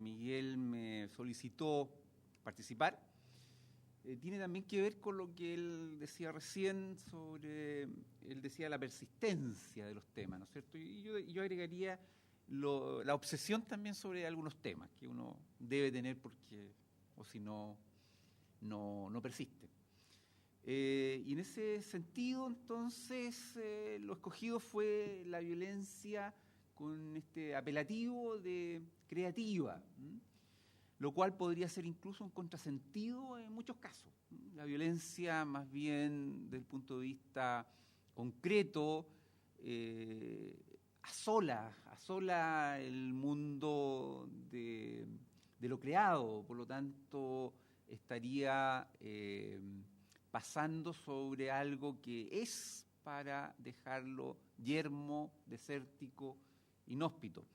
Miguel me solicitó participar tiene también que ver con lo que él decía recién él decía la persistencia de los temas, ¿no es cierto? Y yo agregaría la obsesión también sobre algunos temas que uno debe tener porque, o si no, no persiste. Y en ese sentido, entonces, lo escogido fue la violencia con este apelativo de creativa, lo cual podría ser incluso un contrasentido en muchos casos. La violencia, más bien, desde el punto de vista concreto, asola el mundo de lo creado, por lo tanto, estaría pasando sobre algo que es para dejarlo yermo, desértico, inhóspito.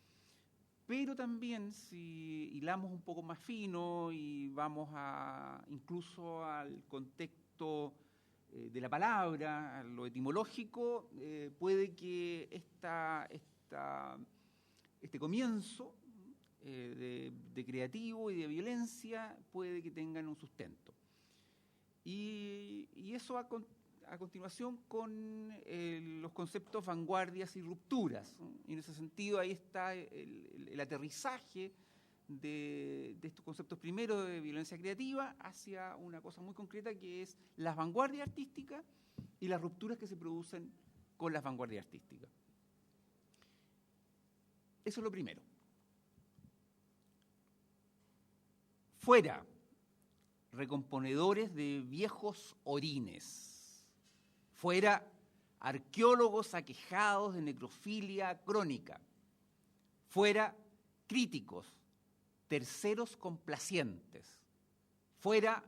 Pero también, si hilamos un poco más fino y vamos incluso al contexto de la palabra, a lo etimológico, puede que este comienzo de creativo y de violencia puede que tengan un sustento. Y eso a continuación con los conceptos vanguardias y rupturas, ¿no? Y en ese sentido ahí está el aterrizaje de estos conceptos primero de violencia creativa hacia una cosa muy concreta que es las vanguardias artísticas y las rupturas que se producen con las vanguardias artísticas. Eso es lo primero. Fuera, recomponedores de viejos orines. Fuera, arqueólogos aquejados de necrofilia crónica. Fuera, críticos, terceros complacientes. Fuera,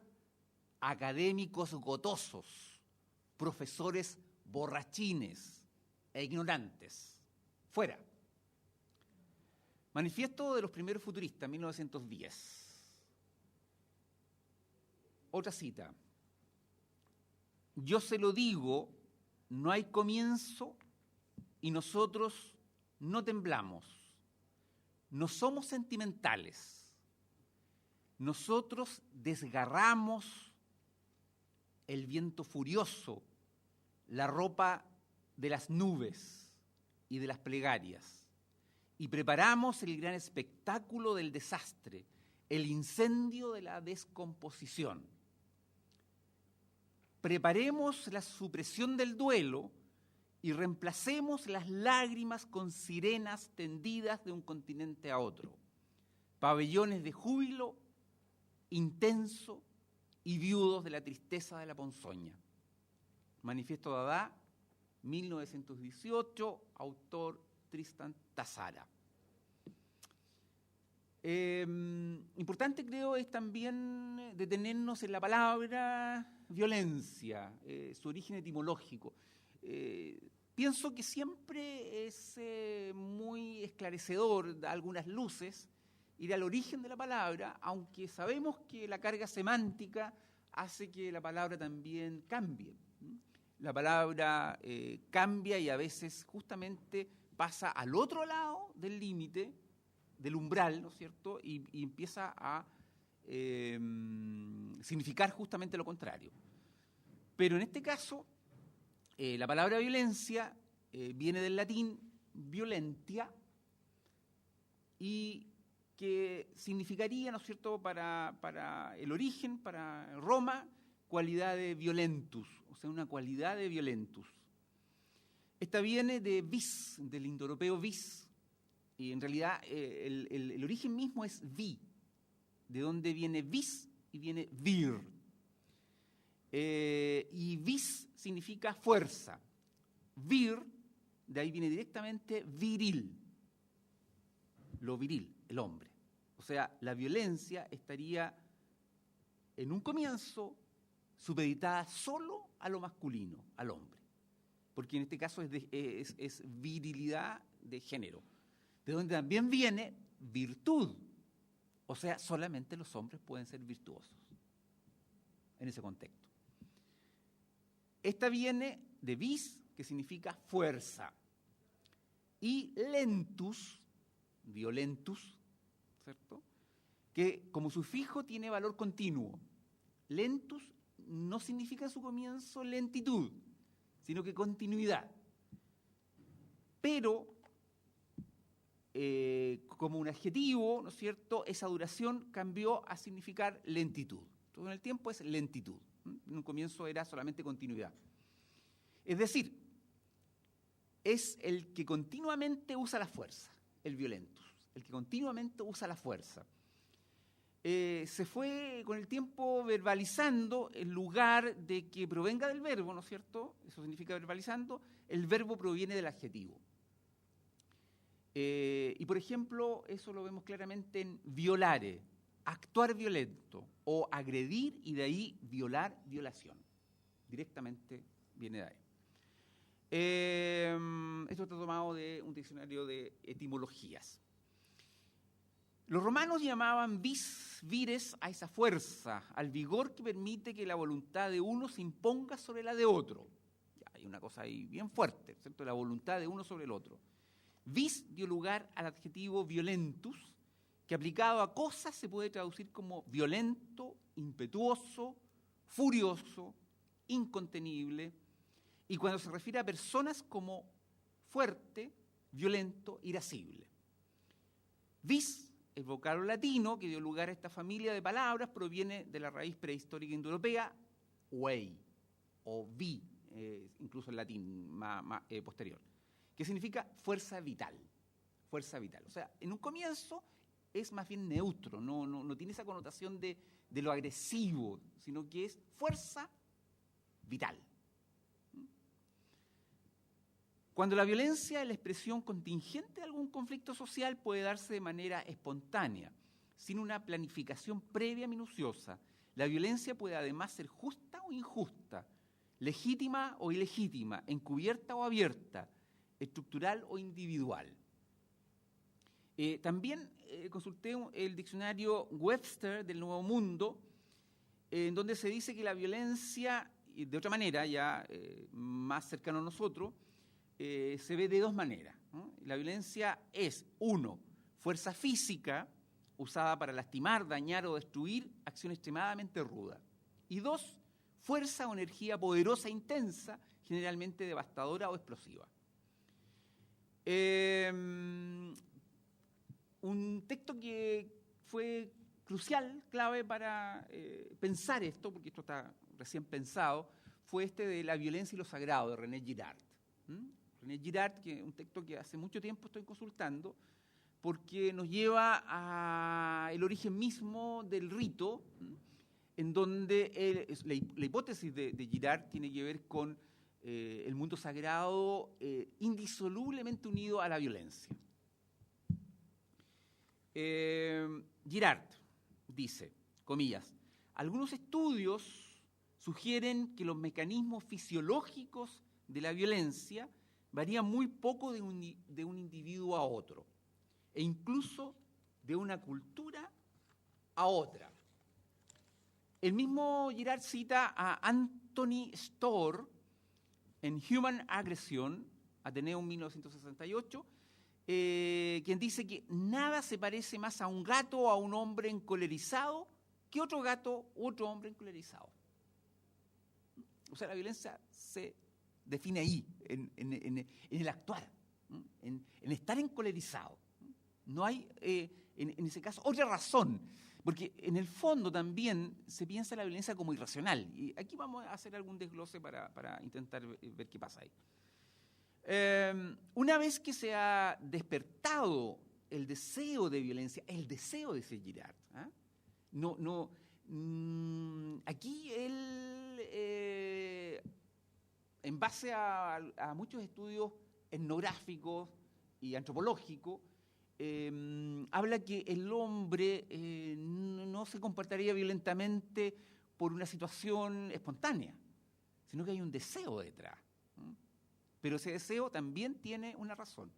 académicos gotosos, profesores borrachines e ignorantes. Fuera. Manifiesto de los primeros futuristas, 1910. Otra cita. Yo se lo digo, no hay comienzo y nosotros no temblamos. No somos sentimentales. Nosotros desgarramos el viento furioso, la ropa de las nubes y de las plegarias, y preparamos el gran espectáculo del desastre, el incendio de la descomposición. Preparemos la supresión del duelo y reemplacemos las lágrimas con sirenas tendidas de un continente a otro. Pabellones de júbilo intenso y viudos de la tristeza de la ponzoña. Manifiesto Dada, 1918, autor Tristan Tzara. Importante, creo, es también detenernos en la palabra violencia, su origen etimológico. Pienso que siempre es muy esclarecedor, da algunas luces, ir al origen de la palabra, aunque sabemos que la carga semántica hace que la palabra también cambie. La palabra cambia y a veces justamente pasa al otro lado del límite, del umbral, ¿no es cierto?, y empieza a significar justamente lo contrario. Pero en este caso, la palabra violencia viene del latín violentia y que significaría, ¿no es cierto?, para el origen, para Roma, cualidad de violentus, o sea, una cualidad de violentus. Esta viene de vis, del indoeuropeo vis, y en realidad el origen mismo es vi, de donde viene vis y viene vir. Y vis significa fuerza. Vir, de ahí viene directamente viril, lo viril, el hombre. O sea, la violencia estaría en un comienzo supeditada solo a lo masculino, al hombre, porque en este caso es virilidad de género, de donde también viene virtud, o sea, solamente los hombres pueden ser virtuosos en ese contexto. Esta viene de vis, que significa fuerza, y lentus, violentus, ¿cierto?, que como sufijo tiene valor continuo. Lentus no significa en su comienzo lentitud, sino que continuidad. Pero, como un adjetivo, ¿no es cierto?, esa duración cambió a significar lentitud. Todo en el tiempo es lentitud. En un comienzo era solamente continuidad. Es decir, es el que continuamente usa la fuerza, el violentus, el que continuamente usa la fuerza. Se fue con el tiempo verbalizando en lugar de que provenga del verbo, ¿no es cierto? Eso significa verbalizando, el verbo proviene del adjetivo. Y por ejemplo, eso lo vemos claramente en violare, actuar violento, o agredir y de ahí violar, violación. Directamente viene de ahí. Esto está tomado de un diccionario de etimologías. Los romanos llamaban vis, vires a esa fuerza, al vigor que permite que la voluntad de uno se imponga sobre la de otro. Ya, hay una cosa ahí bien fuerte, ¿cierto? La voluntad de uno sobre el otro. Vis dio lugar al adjetivo violentus, que aplicado a cosas se puede traducir como violento, impetuoso, furioso, incontenible, y cuando se refiere a personas como fuerte, violento, irascible. Vis, el vocablo latino que dio lugar a esta familia de palabras, proviene de la raíz prehistórica indoeuropea, wei, o vi, incluso en latín posterior, que significa fuerza vital. Fuerza vital. O sea, en un comienzo es más bien neutro, no tiene esa connotación de lo agresivo, sino que es fuerza vital. Cuando la violencia es la expresión contingente de algún conflicto social, puede darse de manera espontánea, sin una planificación previa minuciosa. La violencia puede además ser justa o injusta, legítima o ilegítima, encubierta o abierta, estructural o individual. También consulté el diccionario Webster del Nuevo Mundo, en donde se dice que la violencia, de otra manera, ya más cercano a nosotros, se ve de dos maneras, ¿no? La violencia es, 1, fuerza física usada para lastimar, dañar o destruir, acción extremadamente ruda. Y 2, fuerza o energía poderosa e intensa, generalmente devastadora o explosiva. Un texto que fue crucial, clave para pensar esto, porque esto está recién pensado, fue este de La violencia y lo sagrado, de René Girard. René Girard, que es un texto que hace mucho tiempo estoy consultando, porque nos lleva al origen mismo del rito, en donde la hipótesis de Girard tiene que ver con el mundo sagrado indisolublemente unido a la violencia. Girard dice, comillas, algunos estudios sugieren que los mecanismos fisiológicos de la violencia varían muy poco de un individuo a otro, e incluso de una cultura a otra. El mismo Girard cita a Anthony Storr en Human Aggression, Ateneum 1968, quien dice que nada se parece más a un gato o a un hombre encolerizado que otro gato u otro hombre encolerizado. O sea, la violencia se define ahí, en el actuar, en estar encolerizado. No hay, en ese caso, otra razón, porque en el fondo también se piensa la violencia como irracional. Y aquí vamos a hacer algún desglose para intentar ver qué pasa ahí. Una vez que se ha despertado el deseo de violencia, el deseo de ser Girard, aquí él, en base a muchos estudios etnográficos y antropológicos, habla que el hombre no se comportaría violentamente por una situación espontánea, sino que hay un deseo detrás. Pero ese deseo también tiene una razón.